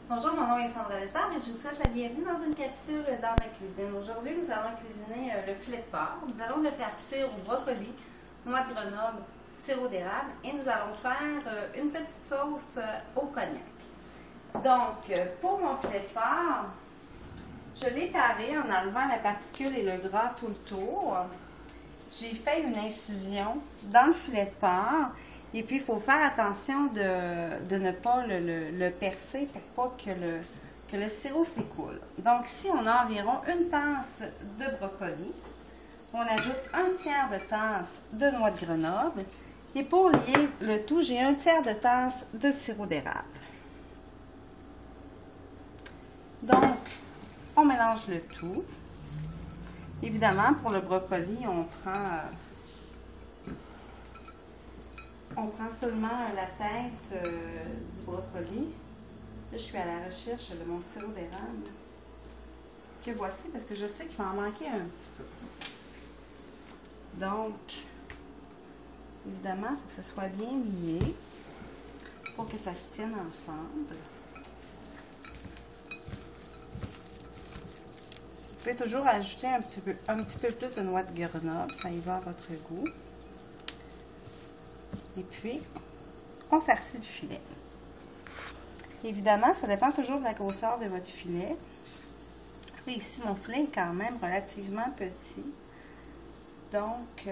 Bonjour, mon nom est Sandra Lessard et je vous souhaite la bienvenue dans une capsule dans ma cuisine. Aujourd'hui, nous allons cuisiner le filet de porc. Nous allons le farcir au brocoli, noix de Grenoble, sirop d'érable et nous allons faire une petite sauce au cognac. Donc, pour mon filet de porc, je l'ai carré en enlevant la particule et le gras tout le tour. J'ai fait une incision dans le filet de porc. Et puis, il faut faire attention de ne pas le percer pour pas que le sirop s'écoule. Donc, ici, on a environ une tasse de brocoli. On ajoute un tiers de tasse de noix de Grenoble. Et pour lier le tout, j'ai un tiers de tasse de sirop d'érable. Donc, on mélange le tout. Évidemment, pour le brocoli, on prend seulement la tête du brocoli. Là, je suis à la recherche de mon sirop d'érable. Que voici, parce que je sais qu'il va en manquer un petit peu. Donc, évidemment, il faut que ça soit bien lié pour que ça se tienne ensemble. Vous pouvez toujours ajouter un petit peu plus de noix de Grenoble, ça y va à votre goût. Et puis, on farcit le filet. Évidemment, ça dépend toujours de la grosseur de votre filet. Et ici, mon filet est quand même relativement petit. Donc,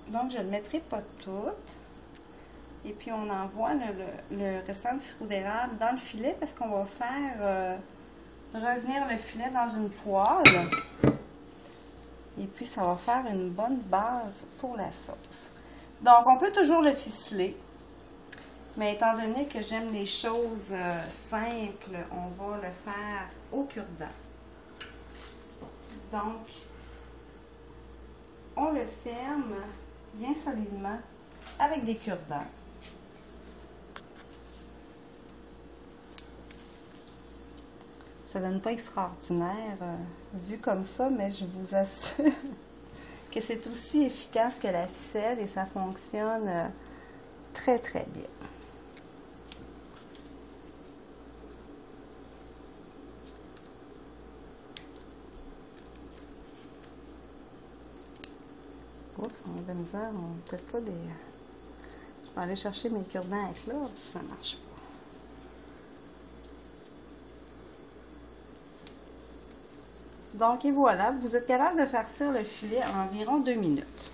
je ne le mettrai pas tout. Et puis, on envoie le restant du sirop d'érable dans le filet parce qu'on va faire revenir le filet dans une poêle. Et puis, ça va faire une bonne base pour la sauce. Donc, on peut toujours le ficeler. Mais étant donné que j'aime les choses simples, on va le faire au cure-dent. Donc, on le ferme bien solidement avec des cure-dents. Ça donne pas extraordinaire vu comme ça, mais je vous assure que c'est aussi efficace que la ficelle et ça fonctionne très très bien. Oups, on a de la misère, on n'a peut-être pas des... Je vais aller chercher mes cure-dents avec là, puis ça marche pas. Donc, et voilà, vous êtes capable de farcir le filet en environ 2 minutes.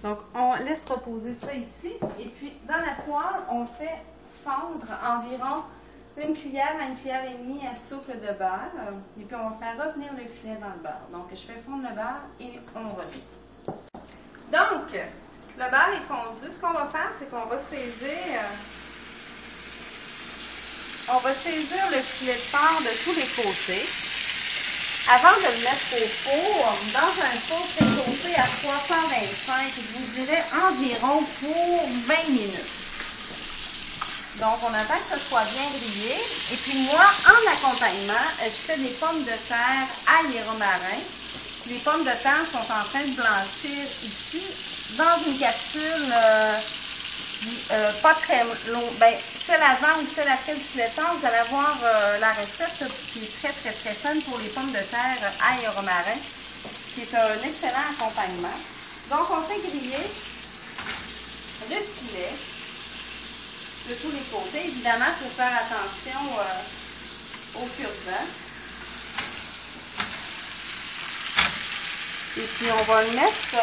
Donc, on laisse reposer ça ici. Et puis, dans la poêle, on fait fondre environ 1 cuillère à 1 cuillère et demie à soupe de beurre. Et puis, on va faire revenir le filet dans le beurre. Donc, je fais fondre le beurre et on revient. Donc, le beurre est fondu. Ce qu'on va faire, c'est qu'on va saisir... On va saisir le filet de porc de tous les côtés. Avant de le mettre au four, dans un four préchauffé à 325, je vous dirais environ pour 20 minutes. Donc, on attend que ce soit bien grillé. Et puis moi, en accompagnement, je fais des pommes de terre ail et romarin. Les pommes de terre sont en train de blanchir ici, dans une capsule pas très long. Ben, celle avant ou celle après du filet de porc, vous allez avoir la recette qui est très très très saine pour les pommes de terre ail et romarin, qui est un excellent accompagnement. Donc on fait griller le filet de tous les côtés. Évidemment, il faut faire attention au cure-dent. Et puis on va le mettre,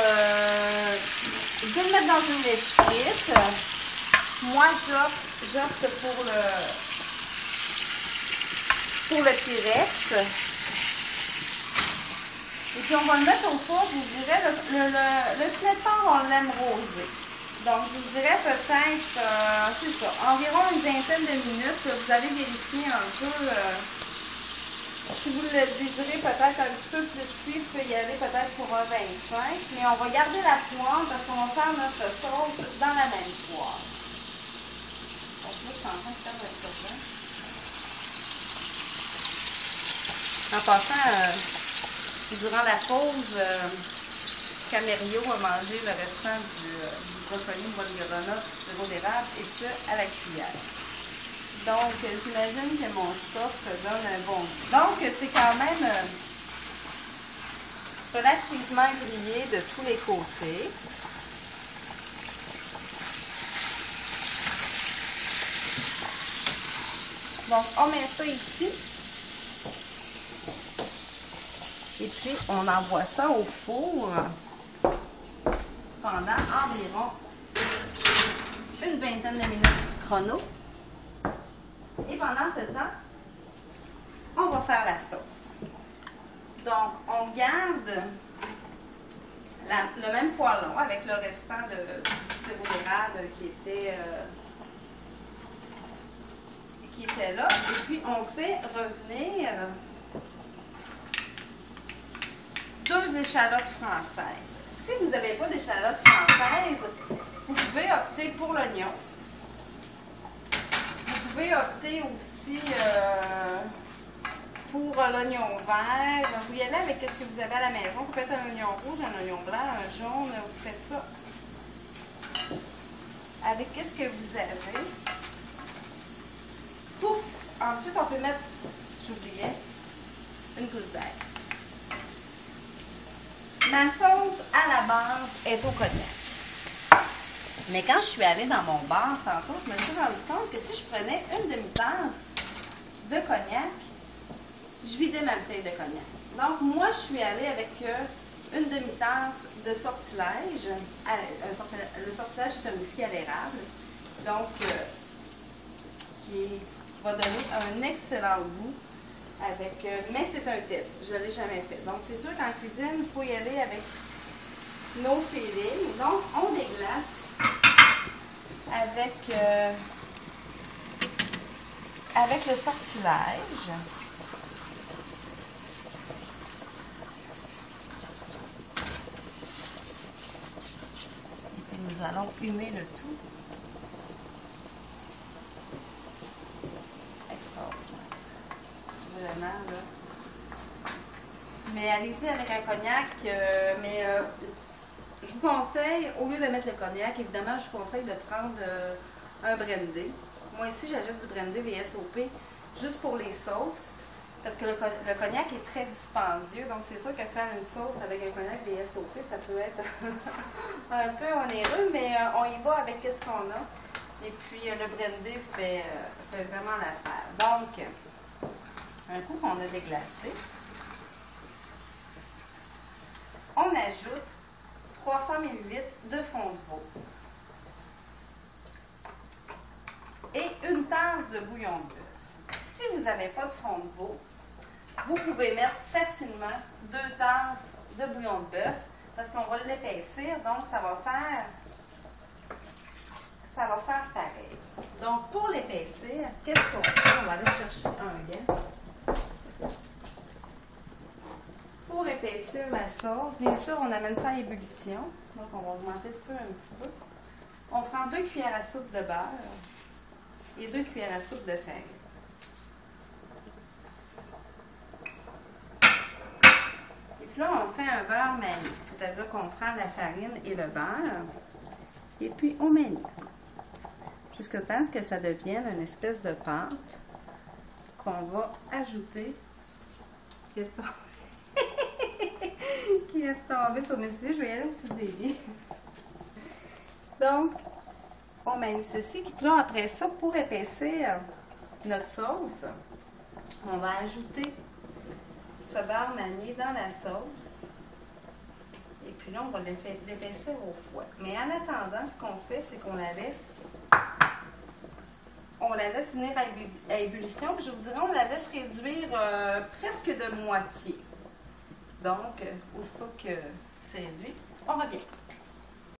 je vais le mettre dans une lèche frite. Moi, j'opte pour le Pyrex. Et puis on va le mettre au four, je vous dirais, le filet de porc, on l'aime rosé. Donc je vous dirais peut-être, c'est ça, environ une vingtaine de minutes. Vous allez vérifier un peu. Si vous le désirez peut-être un petit peu plus cuit, vous pouvez y aller peut-être pour un 25. Mais on va garder la poêle parce qu'on va faire notre sauce dans la même poêle. Donc là, je suis en train de faire le cure-dent. En passant, durant la pause, Camarillo a mangé le restant du brocoli, du grenade, du sirop d'érable et ça à la cuillère. Donc, j'imagine que mon stuff donne un bon goût. Donc, c'est quand même relativement grillé de tous les côtés. Donc, on met ça ici. Et puis, on envoie ça au four pendant environ une vingtaine de minutes chrono. Et pendant ce temps, on va faire la sauce. Donc, on garde le même poêlon avec le restant du sirop d'érable qui était là. Et puis, on fait revenir 2 échalotes françaises. Si vous n'avez pas d'échalotes françaises, vous pouvez opter pour l'oignon. Vous pouvez opter aussi pour l'oignon vert. Vous y allez avec ce que vous avez à la maison. Ça peut être un oignon rouge, un oignon blanc, un jaune. Vous faites ça avec ce que vous avez. Ensuite, on peut mettre, j'oubliais, une gousse d'ail. Ma sauce à la base est au cognac. Mais quand je suis allée dans mon bar tantôt, je me suis rendu compte que si je prenais une demi-tasse de cognac, je vidais ma bouteille de cognac. Donc, moi, je suis allée avec une demi-tasse de sortilège. Le sortilège, c'est un whisky à l'érable. Donc, qui va donner un excellent goût. Mais c'est un test, je ne l'ai jamais fait. Donc, c'est sûr qu'en cuisine, il faut y aller avec nos filets. Donc, on déglace avec le sortilège. Et puis, nous allons humer le tout. Extraordinaire. Vraiment, là. Mais allez-y avec un cognac, je vous conseille, au lieu de mettre le cognac, évidemment, je vous conseille de prendre un brandy. Moi ici, j'achète du brandy VSOP juste pour les sauces, parce que le cognac est très dispendieux, donc c'est sûr que faire une sauce avec un cognac VSOP, ça peut être un peu onéreux, mais on y va avec ce qu'on a. Et puis le brandy fait vraiment l'affaire. Donc, un coup qu'on a déglacé, on ajoute 300 ml de fond de veau et une tasse de bouillon de bœuf. Si vous n'avez pas de fond de veau, vous pouvez mettre facilement 2 tasses de bouillon de bœuf parce qu'on va l'épaissir, donc ça va faire pareil. Donc, pour l'épaissir, qu'est-ce qu'on fait? On va aller chercher un gant. Pour épaissir la sauce, bien sûr, on amène ça à ébullition. Donc, on va augmenter le feu un petit peu. On prend 2 cuillères à soupe de beurre et 2 cuillères à soupe de farine. Et puis là, on fait un beurre manie, c'est-à-dire qu'on prend la farine et le beurre et puis on manie. Jusqu'à temps que ça devienne une espèce de pâte qu'on va ajouter, qui est tombé sur mes souliers. Je vais y aller au-dessus des lits. Donc, on manie ceci. Puis là, après ça, pour épaissir notre sauce, on va ajouter ce beurre manié dans la sauce. Et puis là, on va l'épaissir au fouet. Mais en attendant, ce qu'on fait, c'est qu'on la laisse venir à ébullition. Puis je vous dirais, on la laisse réduire presque de moitié. Donc, aussitôt que c'est réduit, on revient.